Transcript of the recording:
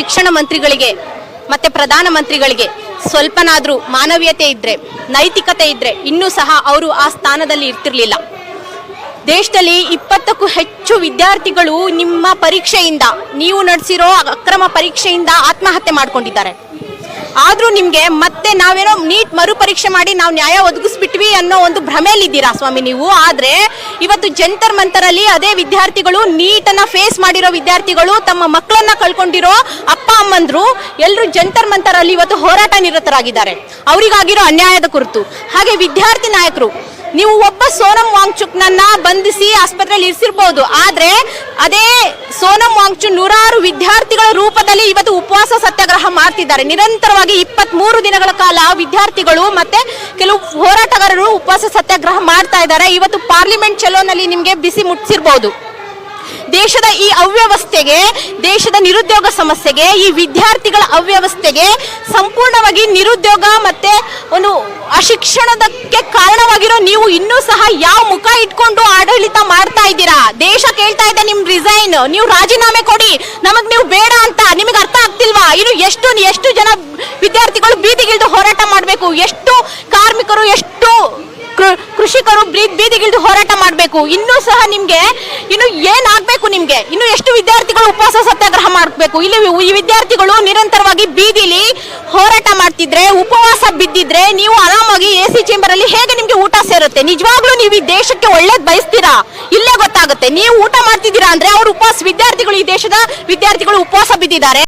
ಶಿಕ್ಷಣ ಮಂತ್ರಿಗಳಿಗೆ ಮತ್ತೆ ಪ್ರಧಾನ ಮಂತ್ರಿಗಳಿಗೆ ಸ್ವಲ್ಪನಾದ್ರೂ ಮಾನವೀಯತೆ ಇದ್ರೆ, ನೈತಿಕತೆ ಇದ್ರೆ ಇನ್ನೂ ಸಹ ಅವರು ಆ ಸ್ಥಾನದಲ್ಲಿ ಇರ್ತಿರ್ಲಿಲ್ಲ. ದೇಶದಲ್ಲಿ 20ಕ್ಕೂ ಹೆಚ್ಚು ವಿದ್ಯಾರ್ಥಿಗಳು ನಿಮ್ಮ ಪರೀಕ್ಷೆಯಿಂದ, ನೀವು ನಡೆಸಿರೋ ಅಕ್ರಮ ಪರೀಕ್ಷೆಯಿಂದ ಆತ್ಮಹತ್ಯೆ ಮಾಡ್ಕೊಂಡಿದ್ದಾರೆ. ಆದ್ರೂ ನಿಮ್ಗೆ ಮತ್ತೆ ನಾವೇನೋ ನೀಟ್ ಮರುಪರೀಕ್ಷೆ ಮಾಡಿ ನಾವು ನ್ಯಾಯ ಒದಗಿಸ್ಬಿಟ್ವಿ ಅನ್ನೋ ಒಂದು ಭ್ರಮೆಯಲ್ಲಿದ್ದೀರಾ ಸ್ವಾಮಿ ನೀವು. ಆದ್ರೆ ಇವತ್ತು ಜಂತರ್ ಮಂತರಲ್ಲಿ ಅದೇ ವಿದ್ಯಾರ್ಥಿಗಳು, ನೀಟನ್ನ ಫೇಸ್ ಮಾಡಿರೋ ವಿದ್ಯಾರ್ಥಿಗಳು, ತಮ್ಮ ಮಕ್ಕಳನ್ನ ಕಳ್ಕೊಂಡಿರೋ ಅಪ್ಪ ಅಮ್ಮಂದ್ರು ಎಲ್ಲರೂ ಜಂತರ್ ಮಂತರಲ್ಲಿ ಇವತ್ತು ಹೋರಾಟ ನಿರತರಾಗಿದ್ದಾರೆ ಅವರಿಗಾಗಿರೋ ಅನ್ಯಾಯದ ಕುರಿತು. ಹಾಗೆ ವಿದ್ಯಾರ್ಥಿ ನಾಯಕರು, ನೀವು ಒಬ್ಬ ಸೋನಂ ವಾಂಗ್ಚುಕ್ನನ್ನ ಬಂಧಿಸಿ ಆಸ್ಪತ್ರೆಯಲ್ಲಿ ಇರಿಸಿರ್ಬೋದು, ಆದ್ರೆ ಅದೇ ಸೋನಂ ವಾಂಗ್ಚುಕ್ ನೂರಾರು ವಿದ್ಯಾರ್ಥಿಗಳ ರೂಪದಲ್ಲಿ ಇವತ್ತು ಉಪವಾಸ ಸತ್ಯಾಗ್ರಹ ಮಾಡ್ತಿದ್ದಾರೆ. ನಿರಂತರವಾಗಿ 23 ದಿನಗಳ ಕಾಲ ವಿದ್ಯಾರ್ಥಿಗಳು ಮತ್ತೆ ಕೆಲವು ಹೋರಾಟಗಾರರು ಉಪವಾಸ ಸತ್ಯಾಗ್ರಹ ಮಾಡ್ತಾ ಇದ್ದಾರೆ. ಇವತ್ತು ಪಾರ್ಲಿಮೆಂಟ್ ಚಲೋನಲ್ಲಿ ನಿಮ್ಗೆ ಬಿಸಿ ಮುಟ್ಟಿಸಿರ್ಬೋದು. ದೇಶದ ಈ ಅವ್ಯವಸ್ಥೆಗೆ, ದೇಶದ ನಿರುದ್ಯೋಗ ಸಮಸ್ಯೆಗೆ, ಈ ವಿದ್ಯಾರ್ಥಿಗಳ ಅವ್ಯವಸ್ಥೆಗೆ, ಸಂಪೂರ್ಣವಾಗಿ ನಿರುದ್ಯೋಗ ಮತ್ತೆ ಒಂದು ಅಶಿಕ್ಷಣದಕ್ಕೆ ಕಾರಣವಾಗಿರೋ ನೀವು ಇನ್ನೂ ಸಹ ಯಾವ ಮುಖ ಇಟ್ಕೊಂಡು ಆಡಳಿತ ಮಾಡ್ತಾ ಇದ್ದೀರಾ? ದೇಶ ಕೇಳ್ತಾ ಇದೆ ನಿಮ್ ರಿಸೈನ್, ನೀವು ರಾಜೀನಾಮೆ ಕೊಡಿ, ನಮಗ್ ನೀವು ಬೇಡ ಅಂತ. ನಿಮಗೆ ಅರ್ಥ ಆಗ್ತಿಲ್ವಾ? ಇನ್ನು ಎಷ್ಟು ಜನ ವಿದ್ಯಾರ್ಥಿಗಳು ಬೀದಿಗಿಳಿದು ಹೋರಾಟ ಮಾಡಬೇಕು? ಎಷ್ಟು ಕಾರ್ಮಿಕರು, ಎಷ್ಟು ಕೃಷಿಕರು ಬೀದಿಗಿಳಿದು ಹೋರಾಟ ಮಾಡಬೇಕು? ಇನ್ನೂ ಸಹ ನಿಮ್ಗೆ ಇನ್ನು ಏನಾಗಬೇಕು? ನಿಮ್ಗೆ ಇನ್ನು ಎಷ್ಟು ವಿದ್ಯಾರ್ಥಿಗಳು ಉಪವಾಸ ಸತ್ಯಾಗ್ರಹ ಮಾಡಬೇಕು? ಇಲ್ಲಿ ಈ ವಿದ್ಯಾರ್ಥಿಗಳು ನಿರಂತರವಾಗಿ ಬೀದಿಲಿ ಹೋರಾಟ ಮಾಡ್ತಿದ್ರೆ, ಉಪವಾಸ ಬಿದ್ದಿದ್ರೆ ನೀವು ಆರಾಮಾಗಿ AC ಚೇಂಬರ್ ಅಲ್ಲಿ ಹೇಗೆ ನಿಮ್ಗೆ ಊಟ ಸೇರುತ್ತೆ? ನಿಜವಾಗ್ಲೂ ನೀವು ಈ ದೇಶಕ್ಕೆ ಒಳ್ಳೇದ್ ಬಯಸ್ತೀರಾ? ಇಲ್ಲೇ ಗೊತ್ತಾಗುತ್ತೆ. ನೀವು ಊಟ ಮಾಡ್ತಿದ್ದೀರಾ ಅಂದ್ರೆ ಅವ್ರು ವಿದ್ಯಾರ್ಥಿಗಳು, ಈ ದೇಶದ ವಿದ್ಯಾರ್ಥಿಗಳು ಉಪವಾಸ ಬಿದ್ದಿದ್ದಾರೆ.